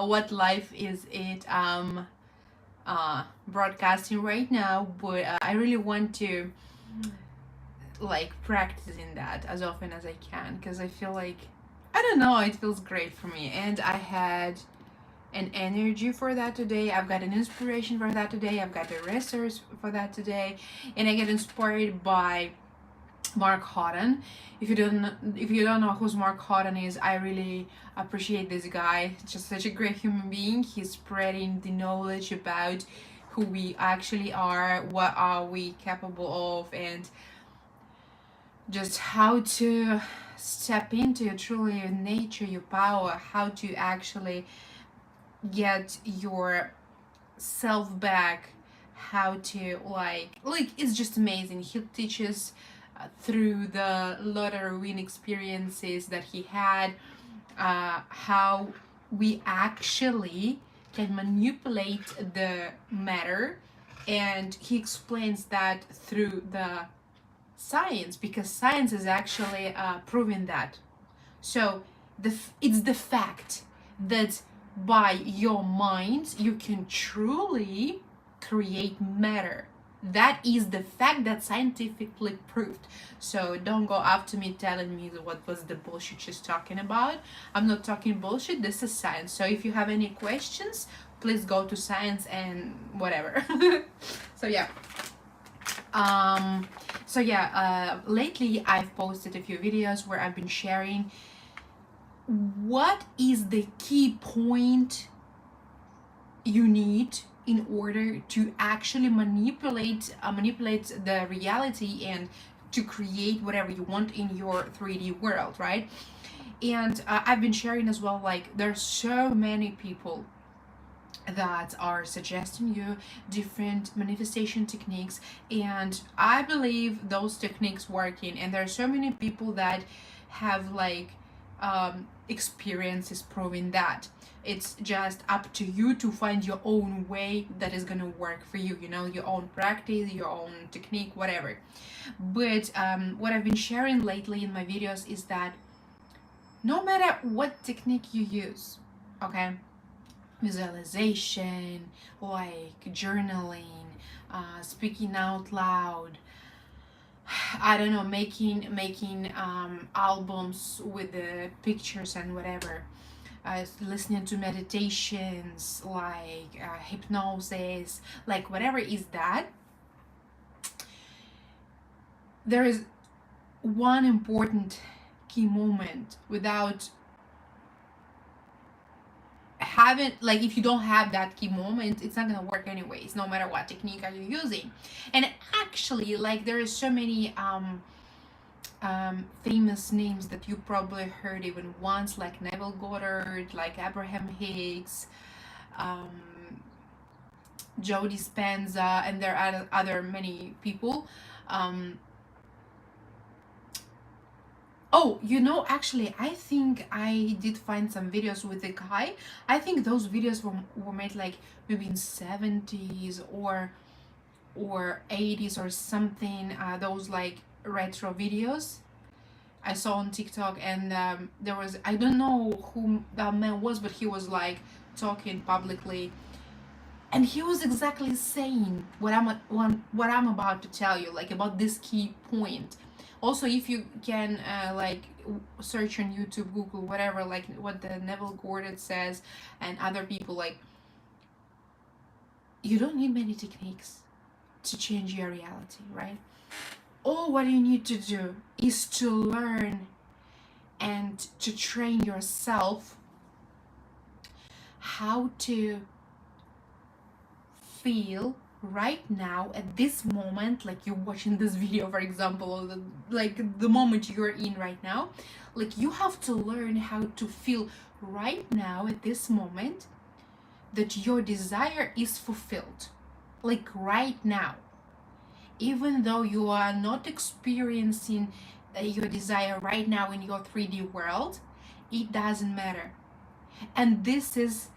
what life is it broadcasting right now, but I really want to like practicing that as often as I can, because I feel like, I don't know, it feels great for me, and I had an energy for that today. I've got an inspiration for that today. I've got a resource for that today, and I get inspired by Mark Houghton. If you don't know who Mark Houghton is, I really appreciate this guy. Just such a great human being. He's spreading the knowledge about who we actually are, what are we capable of, and just how to step into truly your nature, your power, how to actually get your self back, how to like it's just amazing. He teaches through the lottery win experiences that he had, how we actually can manipulate the matter, and he explains that through the science, because science is actually proving that. So it's the fact that by your mind you can truly create matter. That is the fact that scientifically proved. So don't go after me telling me what was the bullshit she's talking about. I'm not talking bullshit, this is science. So if you have any questions, please go to science and whatever. So yeah. Lately I've posted a few videos where I've been sharing what is the key point you need in order to actually manipulate the reality and to create whatever you want in your 3D world, right? And I've been sharing as well, like there's so many people that are suggesting you different manifestation techniques, and I believe those techniques working, and there are so many people that have like experiences proving that. It's just up to you to find your own way that is gonna work for you, you know, your own practice, your own technique, whatever. But what I've been sharing lately in my videos is that no matter what technique you use, okay, visualization, like journaling, speaking out loud, I don't know, making albums with the pictures and whatever, listening to meditations, like hypnosis, like whatever is that, there is one important key moment. Without having, like, if you don't have that key moment, it's not gonna work anyways, no matter what technique are you using. And actually, like, there is so many famous names that you probably heard even once, like Neville Goddard, like Abraham Hicks, Joe Dispenza, and there are other many people. Oh, you know, actually, I think I did find some videos with the guy. I think those videos were made like maybe in 70s or 80s or something. Those like retro videos I saw on TikTok, and there was, I don't know who that man was, but he was like talking publicly, and he was exactly saying what I'm about to tell you, like about this key point. Also, if you can like search on YouTube, Google, whatever, like what the Neville Goddard says and other people, like, you don't need many techniques to change your reality, right? All what you need to do is to learn and to train yourself how to feel right now at this moment, like you're watching this video, for example, or like the moment you're in right now. Like, you have to learn how to feel right now at this moment that your desire is fulfilled, like right now, even though you are not experiencing your desire right now in your 3D world. It doesn't matter. And this is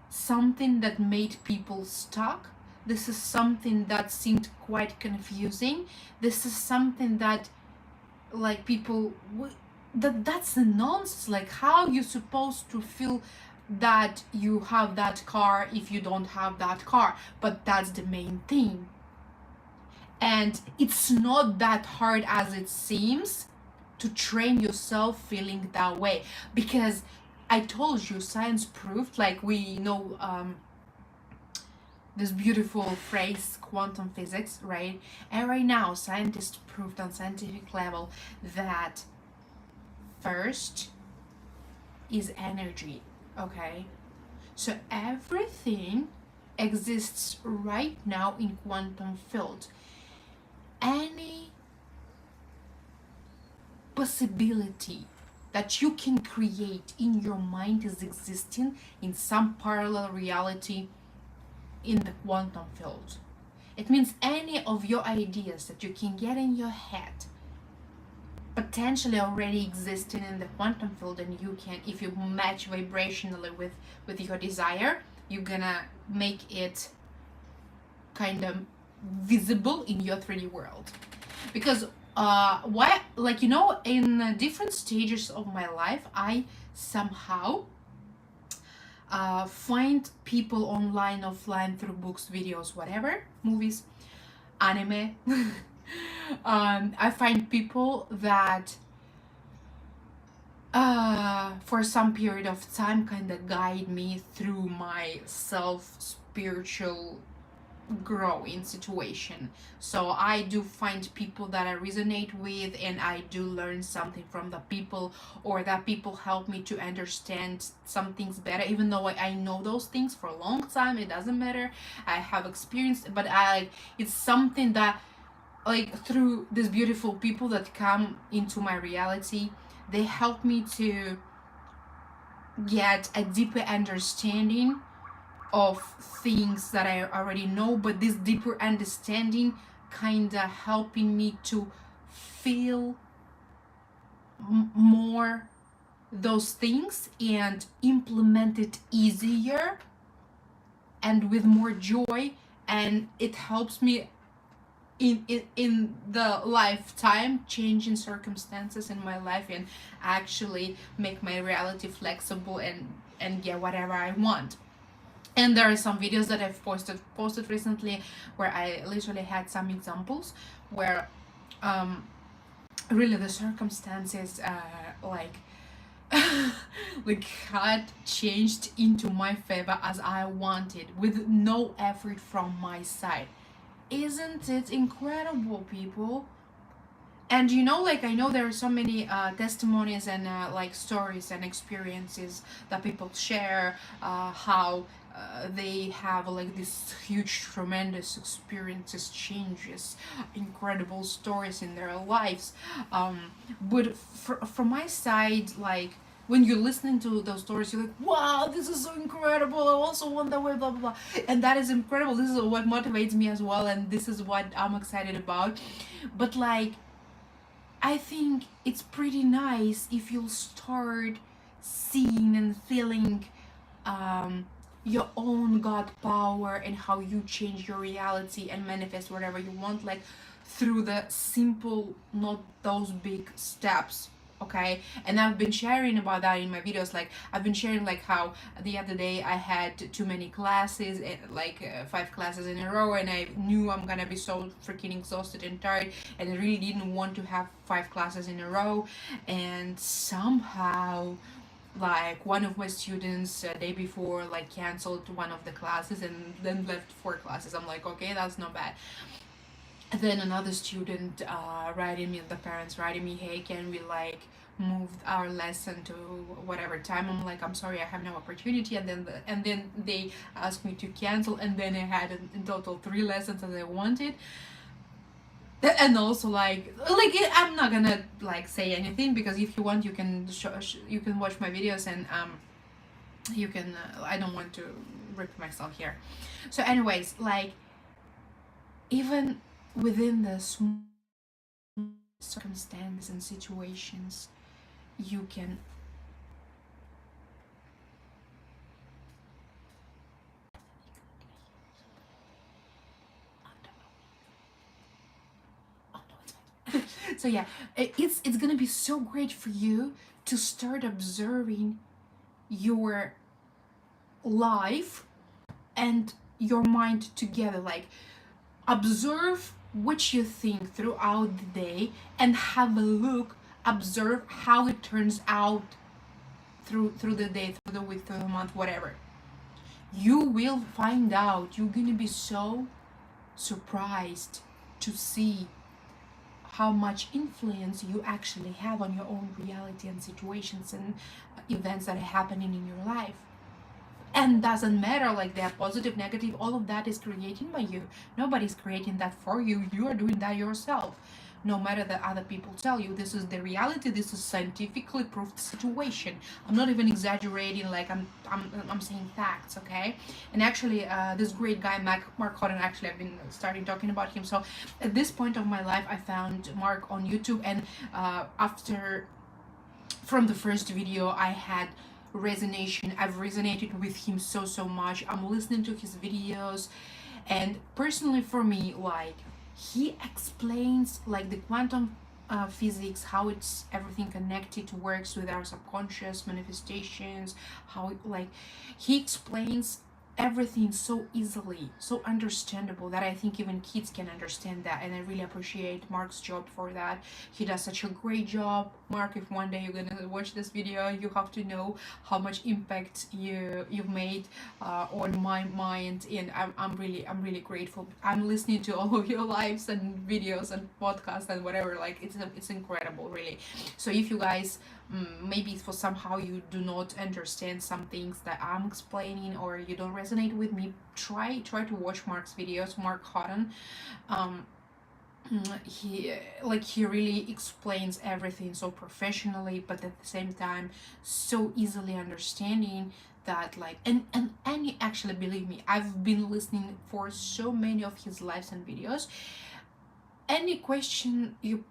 something that made people stuck. This is something that seemed quite confusing. This is something that, like, people that's a nonsense. Like, how you supposed to feel that you have that car if you don't have that car, but that's the main thing. And it's not that hard as it seems to train yourself feeling that way, because I told you, science proved, like we know, this beautiful phrase, quantum physics, right? And right now scientists proved on scientific level that first is energy. Okay, so everything exists right now in quantum field. Any possibility that you can create in your mind is existing in some parallel reality in the quantum field. It means any of your ideas that you can get in your head potentially already existing in the quantum field, and you can, if you match vibrationally with your desire, you're gonna make it kind of visible in your 3D world. Because why, like, you know, in different stages of my life, I somehow find people online, offline, through books, videos, whatever, movies, anime. I find people that for some period of time kind of guide me through my self spiritual growing situation. So I do find people that I resonate with, and I do learn something from the people, or that people help me to understand some things better, even though I know those things for a long time. It doesn't matter, I have experienced, but it's something that, like, through these beautiful people that come into my reality, they help me to get a deeper understanding of things that I already know, but this deeper understanding kind of helping me to feel more those things and implement it easier and with more joy. And it helps me in the lifetime changing circumstances in my life, and actually make my reality flexible and get whatever I want. And there are some videos that I've posted recently where I literally had some examples where really the circumstances like like had changed into my favor as I wanted, with no effort from my side. Isn't it incredible, people? And you know, like, I know there are so many testimonies and like stories and experiences that people share, how they have like this huge tremendous experiences, changes, incredible stories in their lives. But from my side, like, when you're listening to those stories, you're like, wow, this is so incredible, I also want that way, blah blah blah. And that is incredible, this is what motivates me as well, and this is what I'm excited about. But like, I think it's pretty nice if you'll start seeing and feeling your own God power, and how you change your reality and manifest whatever you want, like, through the simple, not those big steps. Okay, and I've been sharing about that in my videos. Like, I've been sharing like how the other day I had too many classes, like 5 classes in a row, and I knew I'm gonna be so freaking exhausted and tired, and I really didn't want to have 5 classes in a row. And somehow, like, one of my students day before, like, canceled one of the classes and then left 4 classes. I'm like, okay, that's not bad. And then another student writing me, the parents writing me, hey, can we like move our lesson to whatever time? I'm like, I'm sorry, I have no opportunity. And then they asked me to cancel, and then I had in total 3 lessons as I wanted. And also, like I'm not gonna like say anything, because if you want, you can you can watch my videos, and you can I don't want to rip myself here. So anyways, like, even within the small circumstances and situations, you can so yeah, it's gonna be so great for you to start observing your life and your mind together. Like, observe what you think throughout the day and have a look, observe how it turns out through the day, through the week, through the month, whatever. You will find out, you're gonna be so surprised to see how much influence you actually have on your own reality and situations and events that are happening in your life. And doesn't matter, like, they're positive, negative, all of that is created by you. Nobody's creating that for you. You are doing that yourself. No matter that other people tell you, this is the reality, this is scientifically proved situation. I'm not even exaggerating, like I'm saying facts, okay? And actually, this great guy, Mark Hodden, actually I've been starting talking about him. So at this point of my life, I found Mark on YouTube, and after from the first video I had resonation. I've resonated with him so much. I'm listening to his videos, and personally for me, like, he explains like the quantum physics, how it's everything connected works with our subconscious manifestations, how like he explains everything so easily, so understandable, that I think even kids can understand that. And I really appreciate Mark's job for that. He does such a great job. Mark, if one day you're gonna watch this video, you have to know how much impact you've made on my mind, and I'm really grateful. I'm listening to all of your lives and videos and podcasts and whatever, like it's incredible, really. So if you guys maybe for somehow you do not understand some things that I'm explaining, or you don't resonate with me, try to watch Mark's videos. Mark Hodden, he really explains everything so professionally, but at the same time so easily understanding that, like, and actually, believe me, I've been listening for so many of his lives and videos. Any question you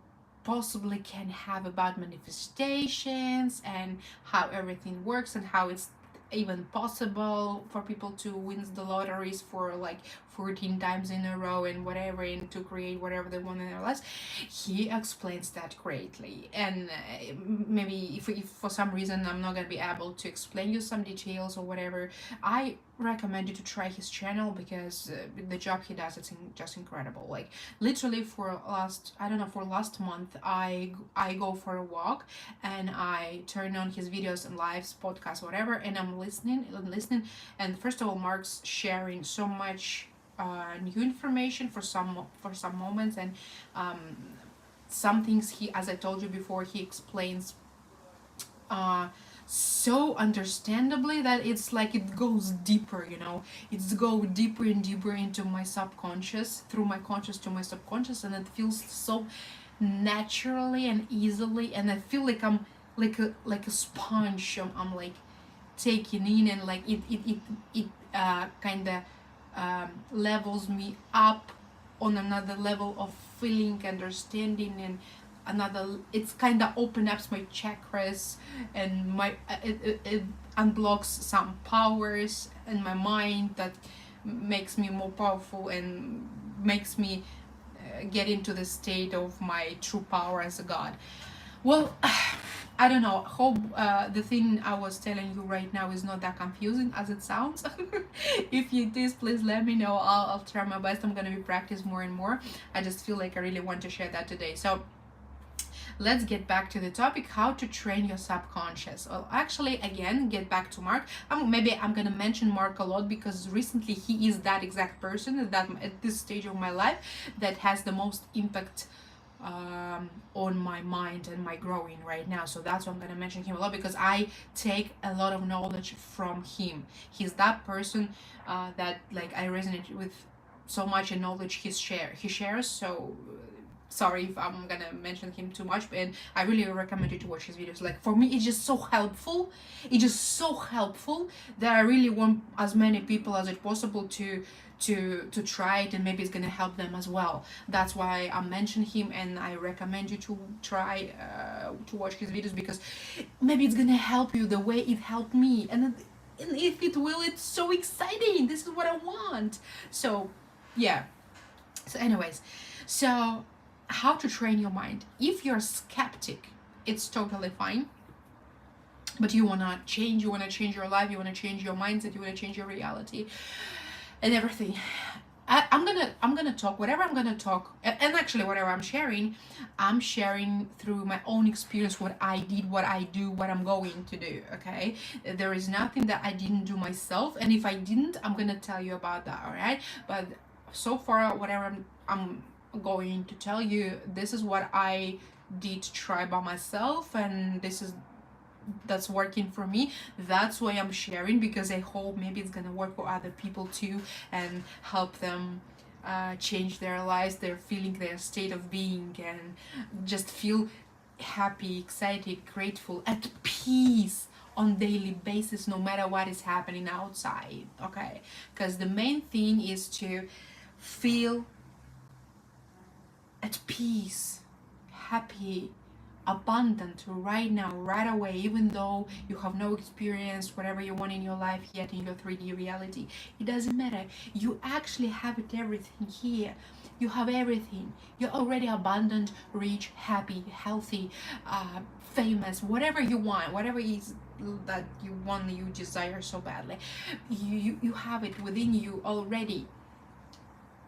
possibly can have about manifestations and how everything works, and how it's even possible for people to win the lotteries for like 14 times in a row and whatever, and to create whatever they want in their lives, he explains that greatly. And maybe if for some reason I'm not gonna be able to explain you some details or whatever, I recommend you to try his channel, because the job he does, it's just incredible. Like, literally for last month, I go for a walk, and I turn on his videos and lives, podcasts, whatever, and I'm listening, and first of all, Mark's sharing so much new information for some moments, and some things, he, as I told you before, he explains so understandably that it's like it goes deeper, it's go deeper and deeper into my subconscious, through my conscious to my subconscious, and it feels so naturally and easily, and I feel like I'm like a sponge. I'm like taking in, and like it kind of levels me up on another level of feeling, understanding, and another, it's kind of open up my chakras, and my it unblocks some powers in my mind that makes me more powerful, and makes me get into the state of my true power as a god. Well, I don't know. Hope the thing I was telling you right now is not that confusing as it sounds. If it is, please let me know. I'll try my best. I'm gonna be practice more and more. I just feel like I really want to share that today. So let's get back to the topic, how to train your subconscious. Well, actually, again, get back to Mark. Maybe I'm gonna mention Mark a lot, because recently he is that exact person that at this stage of my life that has the most impact on my mind and my growing right now. So that's why I'm gonna mention him a lot, because I take a lot of knowledge from him. He's that person that like I resonate with so much, and knowledge he shares. So sorry if I'm gonna mention him too much, and I really recommend you to watch his videos. Like, for me, it's just so helpful. It's just so helpful that I really want as many people as it possible to try it, and maybe it's gonna help them as well. That's why I mentioned him, and I recommend you to try to watch his videos, because maybe it's gonna help you the way it helped me, and if it will, it's so exciting. This is what I want. So yeah. So anyways, so how to train your mind. If you're skeptic, it's totally fine. but you want to change, you want to change your life, you want to change your mindset, you want to change your reality and everything. I'm gonna talk whatever I'm gonna talk, and actually whatever I'm sharing through my own experience, what I did, what I do, what I'm going to do. Okay, there is nothing that I didn't do myself, and if I didn't, I'm gonna tell you about that. All right, but so far whatever I'm going to tell you, this is what I did try by myself, and that's working for me. That's why I'm sharing, because I hope maybe it's gonna work for other people too, and help them change their lives, their feeling, their state of being, and just feel happy, excited, grateful, at peace on daily basis, no matter what is happening outside. Okay, because the main thing is to feel at peace, happy, abundant right now, right away, even though you have no experience whatever you want in your life yet in your 3D reality. It doesn't matter. You actually have it, everything here. You have everything. You're already abundant, rich, happy, healthy, famous, whatever you want, whatever is that you want, you desire so badly. You have it within you already.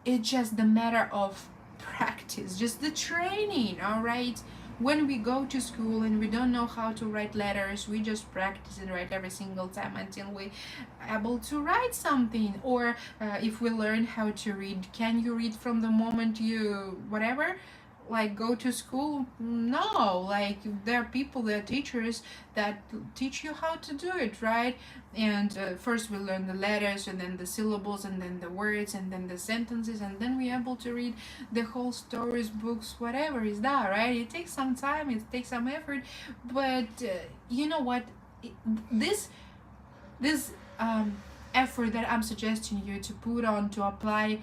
It's just the matter of practice, just the training. All right, when we go to school and we don't know how to write letters, we just practice and write every single time until we able to write something. Or if we learn how to read, can you read from the moment you whatever like go to school? No, like there are people, there are teachers that teach you how to do it, right? And first we learn the letters, and then the syllables, and then the words, and then the sentences, and then we're able to read the whole stories, books, whatever is that, right? It takes some time, it takes some effort, but you know what, this effort that I'm suggesting you to put on, to apply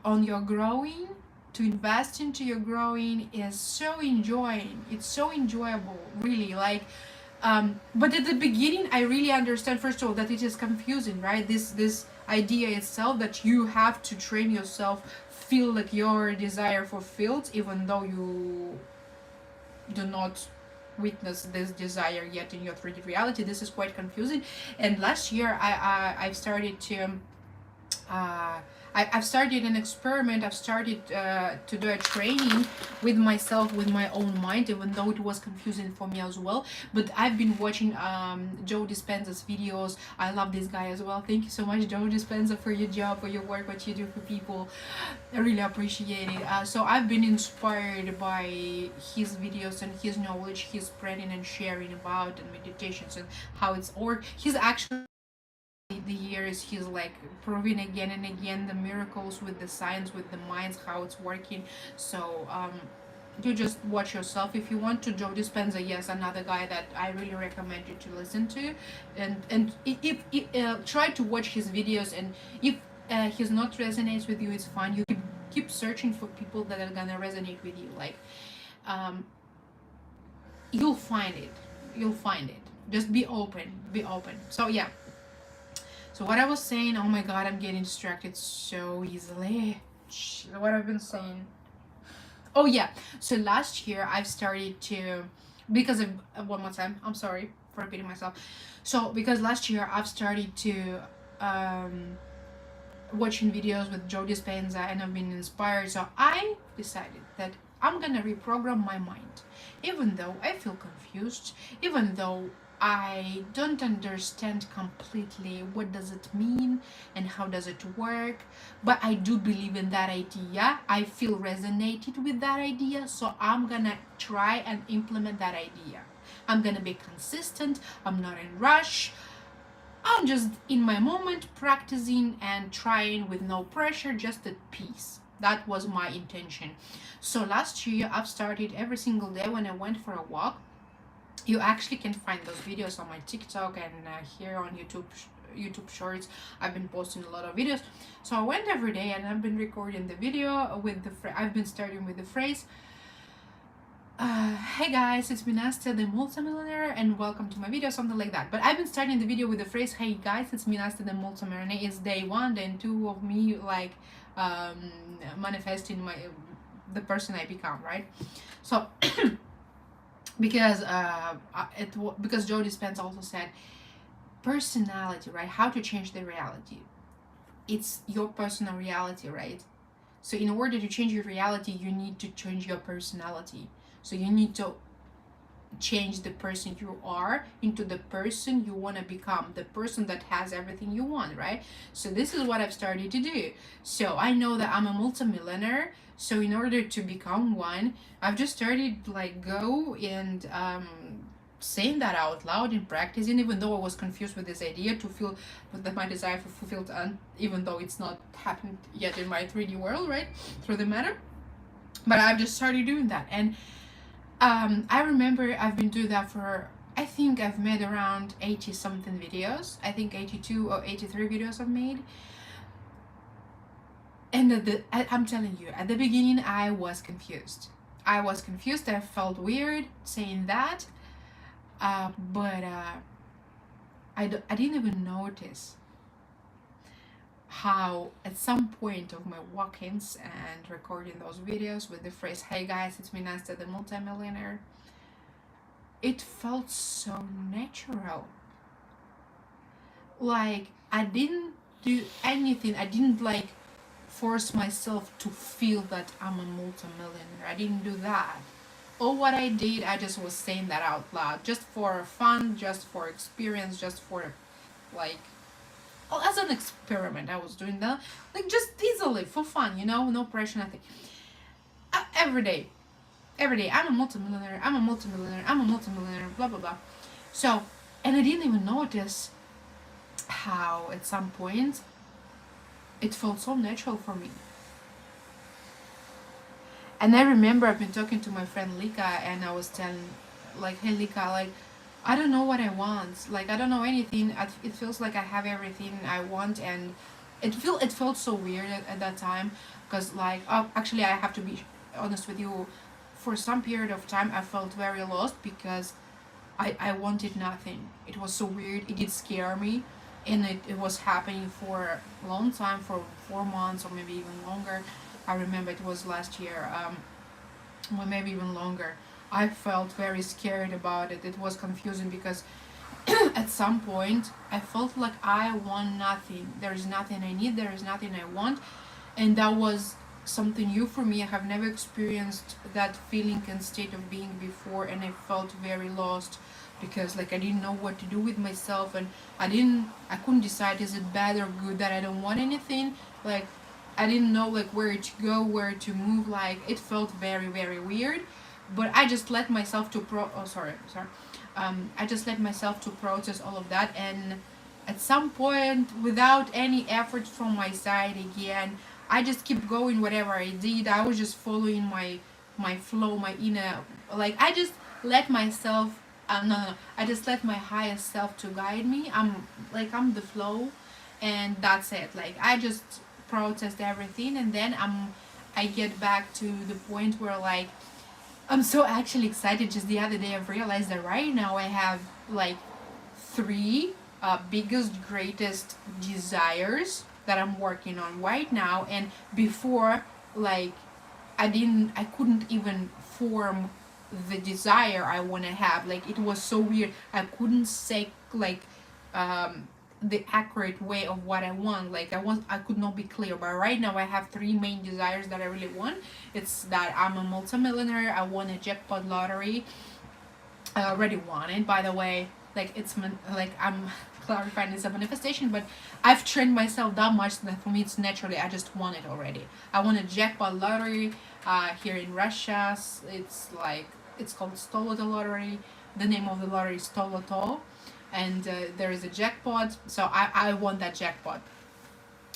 on your growing, to invest into your growing, is so enjoying. It's so enjoyable, really. Like, but at the beginning, I really understand, first of all, that it is confusing, right? This idea itself that you have to train yourself, feel like your desire fulfilled, even though you do not witness this desire yet in your 3D reality. This is quite confusing. And last year, I've started to. I've started an experiment. I've started to do a training with myself, with my own mind, even though it was confusing for me as well. But I've been watching Joe Dispenza's videos. I love this guy as well. Thank you so much, Joe Dispenza, for your job, for your work, what you do for people. I really appreciate it. So I've been inspired by his videos and his knowledge he's spreading and sharing about and meditations and how it's work. He's actually the years he's like proving again and again the miracles with the science, with the minds, how it's working. So you just watch yourself if you want to. Joe Dispenza, yes, another guy that I really recommend you to listen to, and if try to watch his videos, and if he's not resonates with you, it's fine. You keep searching for people that are gonna resonate with you. Like you'll find it. Just be open. So yeah, so what I was saying, oh my god, I'm getting distracted so easily. What I've been saying. Oh yeah, so last year I've started to, because of one more time, I'm sorry for repeating myself. So because last year I've started to watching videos with Joe Dispenza, and I've been inspired. So I decided that I'm gonna reprogram my mind. Even though I feel confused, even though I don't understand completely what does it mean and how does it work, but I do believe in that idea. I feel resonated with that idea, so I'm gonna try and implement that idea. I'm gonna be consistent. I'm not in rush. I'm just in my moment practicing and trying with no pressure, just at peace. That was my intention. So last year I've started every single day when I went for a walk. You actually can find those videos on my TikTok and here on YouTube Shorts. I've been posting a lot of videos. So I went every day and I've been recording the video with I've been starting with the phrase, hey guys, it's me Nastya, the multimillionaire, and welcome to my video, something like that. But I've been starting the video with the phrase, hey guys, it's me Nastya, the multimillionaire. It's day 1, day 2 of me like manifesting the person I become, right? So because because Joe Dispenza also said personality, right? How to change the reality. It's your personal reality, right? So in order to change your reality, you need to change your personality. So you need to change the person you are into the person you want to become, the person that has everything you want, right? So this is what I've started to do. So I know that I'm a multimillionaire, so in order to become one, I've just started like go and saying that out loud and practicing, even though I was confused with this idea to feel that my desire for fulfilled, even though it's not happened yet in my 3D world, right, through the matter. But I've just started doing that. And I remember I've been doing that for, I think I've made around 80 something videos. I think 82 or 83 videos I've made. And I'm telling you, at the beginning, I was confused. I felt weird saying that. But I didn't even notice how at some point of my walk-ins and recording those videos with the phrase, "Hey guys, it's me, Nasta, the multimillionaire," it felt so natural. Like I didn't do anything. I didn't like force myself to feel that I'm a multimillionaire. I didn't do that. All what I did, I just was saying that out loud, just for fun, just for experience, just for like, well, as an experiment. I was doing that, like just easily for fun, no pressure, nothing. Every day, I'm a multimillionaire. I'm a multimillionaire. I'm a multimillionaire. Blah blah blah. So, and I didn't even notice how at some point it felt so natural for me. And I remember I've been talking to my friend Lika, and I was telling, like, "Hey Lika, like, I don't know what I want. Like, I don't know anything. It feels like I have everything I want," and it felt so weird at that time, because like, oh, actually, I have to be honest with you. For some period of time, I felt very lost because I wanted nothing. It was so weird. It did scare me, and it was happening for a long time, for 4 months or maybe even longer. I remember it was last year, or maybe even longer. I felt very scared about it. It was confusing because at some point I felt like I want nothing. There is nothing I need, there is nothing I want. And that was something new for me. I have never experienced that feeling and state of being before, and I felt very lost because like I didn't know what to do with myself, and I couldn't decide, is it bad or good that I don't want anything. Like I didn't know like where to go, where to move. Like it felt very very weird, but I just let myself to I just let myself to process all of that, and at some point, without any effort from my side again, I just keep going whatever I did. I was just following my flow, my inner, like I just let myself no, I just let my higher self to guide me. I'm the flow, and that's it. Like I just processed everything, and then I get back to the point where like I'm so actually excited. Just the other day I've realized that right now I have like three biggest greatest desires that I'm working on right now, and before, like I couldn't even form the desire I want to have. Like it was so weird. I couldn't say like the accurate way of what I want. Like I could not be clear. But right now I have three main desires that I really want. It's that I'm a multimillionaire. I won a jackpot lottery. I already won it, by the way. Like like I'm clarifying it's a manifestation, but I've trained myself that much that for me it's naturally I just won it already. I won a jackpot lottery here in Russia. It's called Stoloto lottery. The name of the lottery is Stoloto, and there is a jackpot. So I won that jackpot.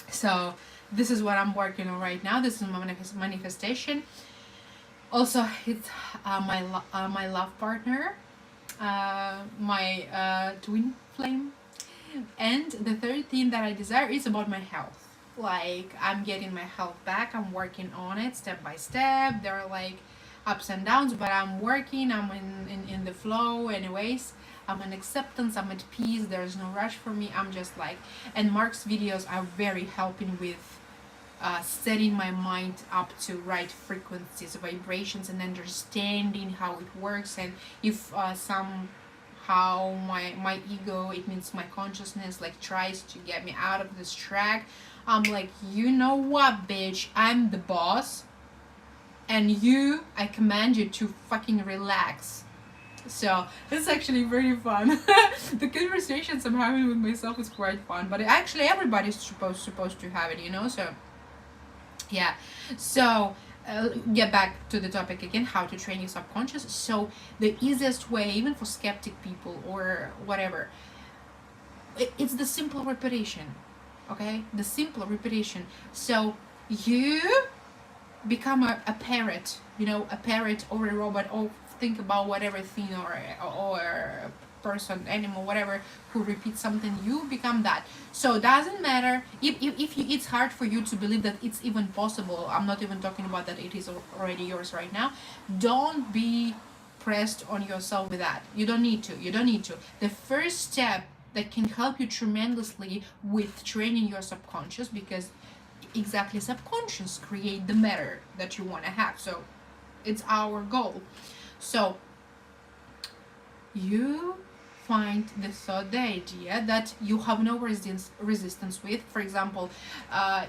So this is what I'm working on right now. This is my manifestation. Also, it's my love partner, my twin flame. And the third thing that I desire is about my health. Like I'm getting my health back. I'm working on it step by step. There are like ups and downs, but I'm working. I'm in the flow anyways. I'm in acceptance. I'm at peace. There's no rush for me. I'm just like, and Mark's videos are very helping with setting my mind up to right frequencies, vibrations, and understanding how it works. And if somehow my ego, it means my consciousness, like tries to get me out of this track, I'm like, you know what, bitch, I'm the boss, and I command you to fucking relax. So it's actually very fun. The conversations I'm having with myself is quite fun, but actually everybody's supposed to have it. So yeah. So get back to the topic again, how to train your subconscious. So the easiest way, even for skeptic people or whatever, it's the simple repetition. Okay, the simple repetition. So you become a parrot, a parrot or a robot, or think about whatever thing or a person, animal, whatever, who repeats something, you become that. So it doesn't matter if it's hard for you to believe that it's even possible. I'm not even talking about that it is already yours right now. Don't be pressed on yourself with that. You don't need to. The first step that can help you tremendously with training your subconscious, because exactly subconscious create the matter that you want to have. So it's our goal. So you find the thought, the idea that you have no resistance with. For example,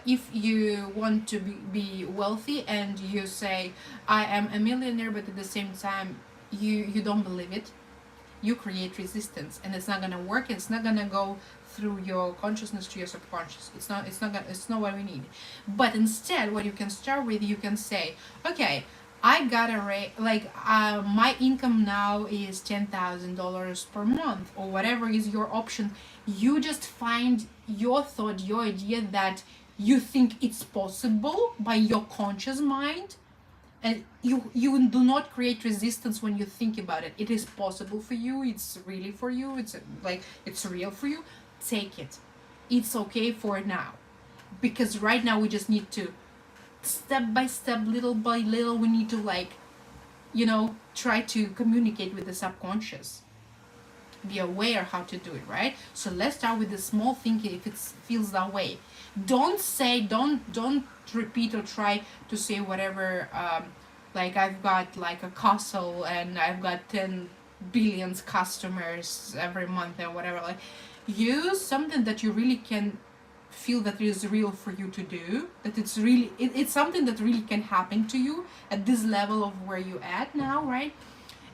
if you want to be wealthy and you say, I am a millionaire, but at the same time you don't believe it, you create resistance, and it's not gonna work. It's not gonna go through your consciousness to your subconscious. It's not what we need. But instead, what you can start with, you can say, okay, I got my income now is $10,000 per month, or whatever is your option. You just find your thought, your idea that you think it's possible by your conscious mind, and you do not create resistance when you think about it. It is possible for you. It's really for you. It's real for you. Take it. It's okay for now, because right now we just need to, step by step, little by little, we need to try to communicate with the subconscious, be aware how to do it, right? So let's start with the small thinking. If it feels that way, don't repeat or try to say whatever, like I've got like a castle and I've got 10 billions customers every month or whatever. Like, use something that you really can feel that is real for you to do, that it's something that really can happen to you at this level of where you at now, right?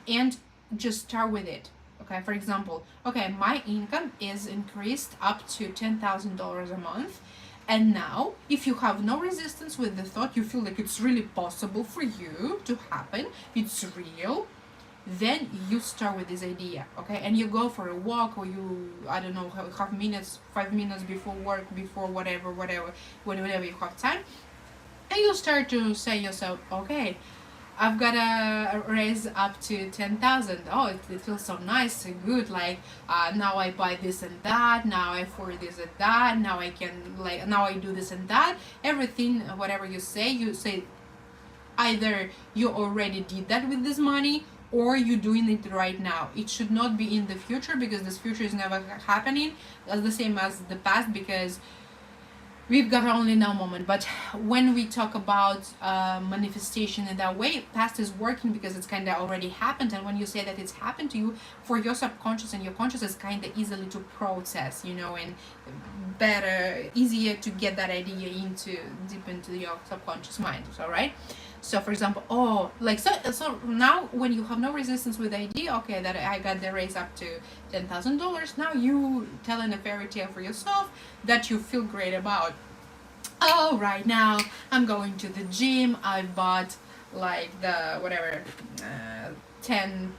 And just start with it. Okay, for example, okay, my income is increased up to $10,000 a month, and now if you have no resistance with the thought, you feel like it's really possible for you to happen, it's real, then you start with this idea, okay? And you go for a walk, or you, I don't know, have 5 minutes before work, before whatever you have time, and you start to say yourself, okay, I've got a raise up to 10,000. Oh, it feels so nice and good. Like, now I buy this and that. Now I afford this and that. Now now I do this and that. Everything, whatever you say either you already did that with this money, or you're doing it right now. It should not be in the future, because this future is never happening. That's the same as the past, because we've got only now moment. But when we talk about manifestation in that way, past is working because it's kind of already happened. And when you say that it's happened to you, for your subconscious and your conscious, is kind of easily to process, and better, easier to get that idea deep into your subconscious mind. All right. So for example, so now when you have no resistance with the idea, okay, that I got the raise up to $10,000, now you telling a fairy tale for yourself that you feel great about. Oh, right now I'm going to the gym. I bought like the whatever, 10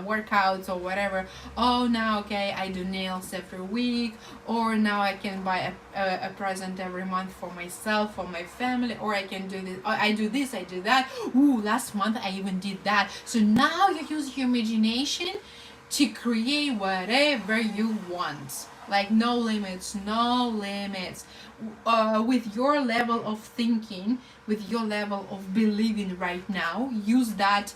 workouts or whatever. Oh, now okay, I do nails every week, or now I can buy a present every month for myself, for my family, or I can do this, I do this, I do that. Ooh, last month I even did that. So now you use your imagination to create whatever you want. Like, no limits. With your level of thinking, with your level of believing right now, use that.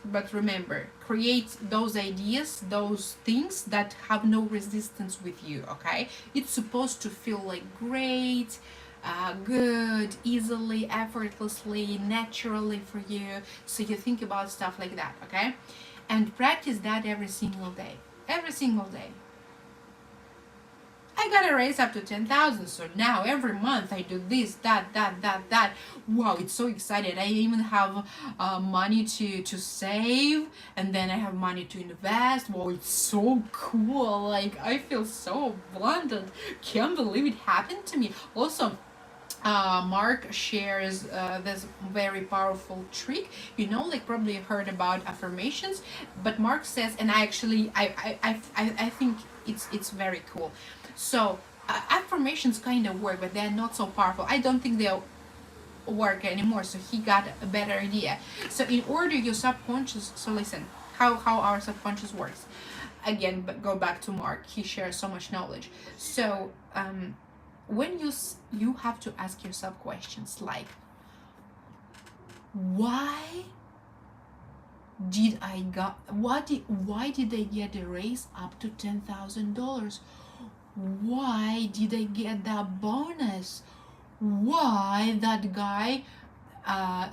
But remember, create those ideas, those things that have no resistance with you, okay? It's supposed to feel like great, good, easily, effortlessly, naturally for you. So you think about stuff like that, okay? And practice that every single day. Every single day. I got a raise up to 10,000, so now every month I do this, that. Wow, it's so excited. I even have money to save, and then I have money to invest. Wow, it's so cool. Like, I feel so abundant. Can't believe it happened to me. Also, Mark shares this very powerful trick. Like probably heard about affirmations, but Mark says, and I think it's very cool. So affirmations kind of work, but they're not so powerful. I don't think they'll work anymore. So he got a better idea. So in order your subconscious, so listen, how our subconscious works. Again, but go back to Mark. He shares so much knowledge. So when you have to ask yourself questions like, why did I got why did I get a raise up to $10,000? Why did I get that bonus? Why that guy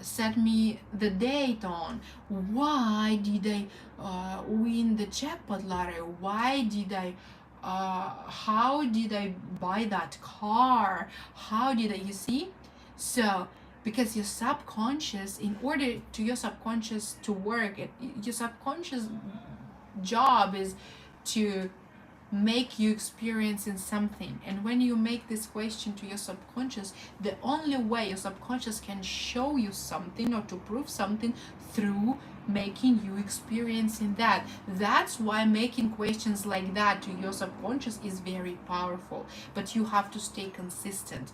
set me the date on? Why did I win the jackpot lottery? Why did I how did I buy that car? How did I, you see? So because your subconscious, in order to your subconscious to work, your subconscious job is to make you experiencing something. And when you make this question to your subconscious, the only way your subconscious can show you something or to prove something through making you experiencing that. That's why making questions like that to your subconscious is very powerful. But you have to stay consistent.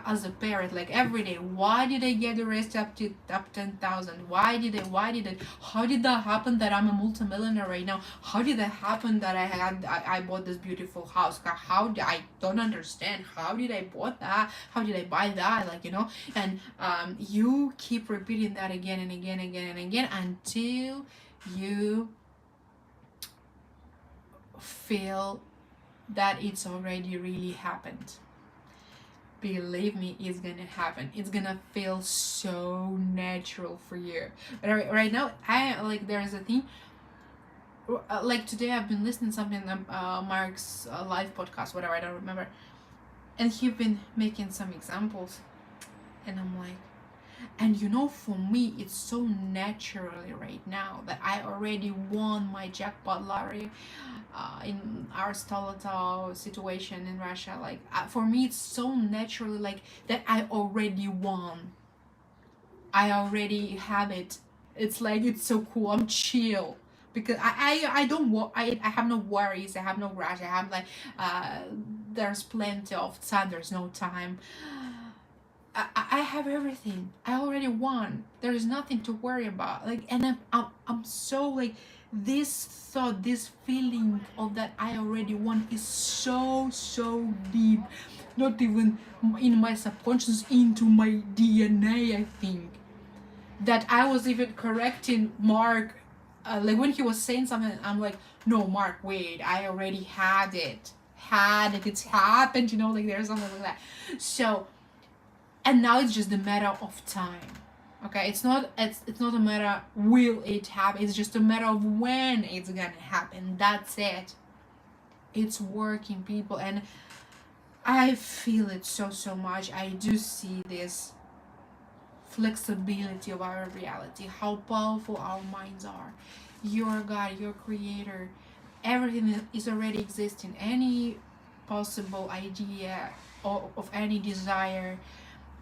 As a parent, like every day, why did I get the raise up 10,000? Why did I how did that happen that I'm a multimillionaire right now? How did that happen that I bought this beautiful house? I don't understand. How did I bought that? How did I buy that? And you keep repeating that again and again until you feel that it's already really happened. Believe me, it's gonna happen. It's gonna feel so natural for you. But right now, there's a thing. Like today, I've been listening to something Mark's live podcast, whatever, I don't remember, and he's been making some examples, and I'm like, and for me, it's so naturally right now that I already won my jackpot lottery in our Stolotov situation in Russia. Like, for me, it's so naturally like that I already won. I already have it. It's like, it's so cool. I'm chill. Because I don't I have no worries, I have no rush, I have there's plenty of time, there's no time. I have everything. I already won. There is nothing to worry about. And I'm so like, this thought, this feeling of that I already won is so deep. Not even in my subconscious, into my DNA. I think that I was even correcting Mark, when he was saying something. I'm like, no, Mark, wait. I already had it. It's happened. There's something like that. So. And now it's just a matter of time. Okay, it's not a matter will it happen, it's just a matter of when it's gonna happen. That's it. It's working, people, and I feel it so much. I do see this flexibility of our reality, how powerful our minds are. Your God, your creator, everything is already existing. Any possible idea of any desire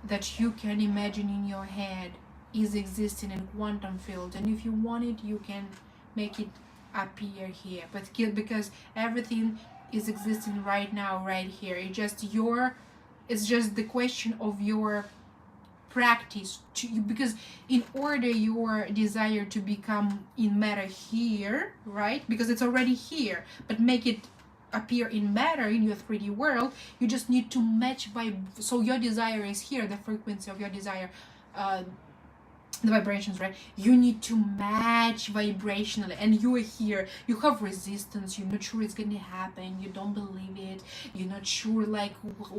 that you can imagine in your head is existing in quantum field, and if you want it, you can make it appear here. But because everything is existing right now, right here, it's just the question of your practice because in order your desire to become in matter here, right, because it's already here, but make it appear in matter in your 3D world, you just need to match so your desire is here, the frequency of your desire the vibrations, right? You need to match vibrationally, and you are here, you have resistance, you're not sure it's gonna happen, you don't believe it, you're not sure like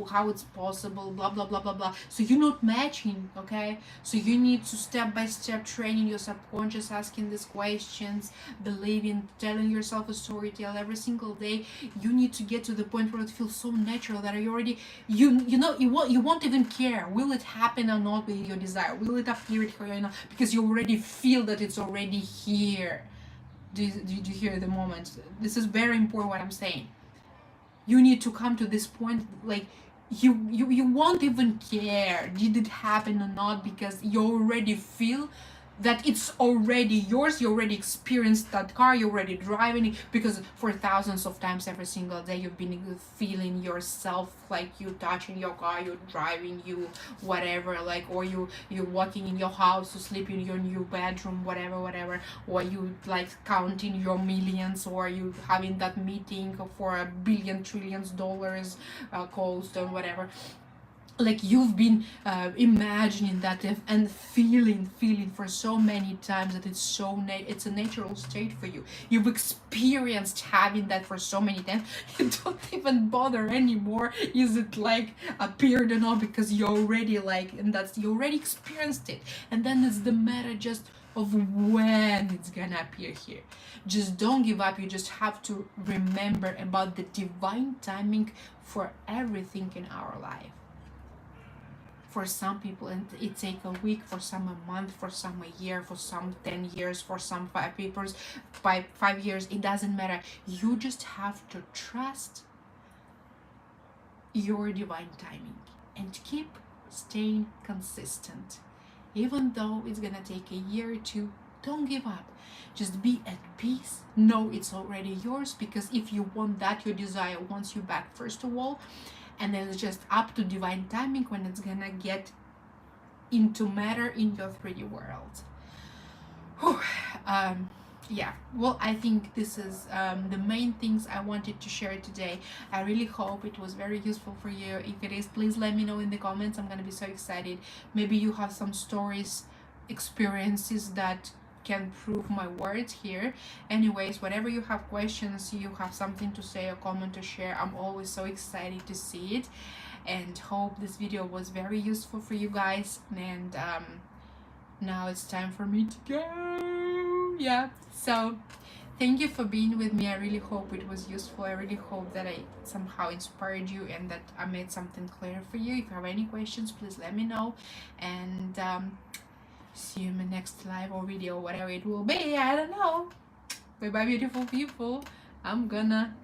how it's possible, blah blah blah blah blah. So you're not matching, okay? So you need to step by step training your subconscious, asking these questions, believing, telling yourself a story, tell every single day. You need to get to the point where it feels so natural that you already, you know, you won't even care will it happen or not with your desire, will it appear or not, because you already feel that it's already here. Did you hear the moment? This is very important what I'm saying. You need to come to this point, like you won't even care did it happen or not, because you already feel that it's already yours. You already experienced that car, you're already driving it, because for thousands of times every single day you've been feeling yourself, like you touching your car, you're driving, you whatever, like, or you're walking in your house, you sleep in your new bedroom, whatever, or you like counting your millions, or you having that meeting for a billion trillions dollars cost or whatever. Like you've been imagining that and feeling for so many times that it's so it's a natural state for you. You've experienced having that for so many times. You don't even bother anymore is it like appeared or not, because you already like, and that's, you already experienced it. And then it's the matter just of when it's gonna appear here. Just don't give up. You just have to remember about the divine timing for everything in our life. For some people it take a week, for some a month, for some a year, for some 10 years, for some 5 years, it doesn't matter. You just have to trust your divine timing and keep staying consistent. Even though it's gonna take a year or two, don't give up. Just be at peace. Know it's already yours, because if you want that, your desire wants you back first of all, and then it's just up to divine timing when it's gonna get into matter in your 3D world. Yeah, well, I think this is the main things I wanted to share today. I really hope it was very useful for you. If it is, please let me know in the comments. I'm gonna be so excited. Maybe you have some stories, experiences that can prove my words here. Anyways, whenever you have questions, you have something to say, a comment to share, I'm always so excited to see it, and hope this video was very useful for you guys. And now it's time for me to go. Yeah, so thank you for being with me. I really hope it was useful. I really hope that I somehow inspired you and that I made something clear for you. If you have any questions, please let me know, and see you in my next live or video, whatever it will be. I don't know. Bye bye, beautiful people. I'm gonna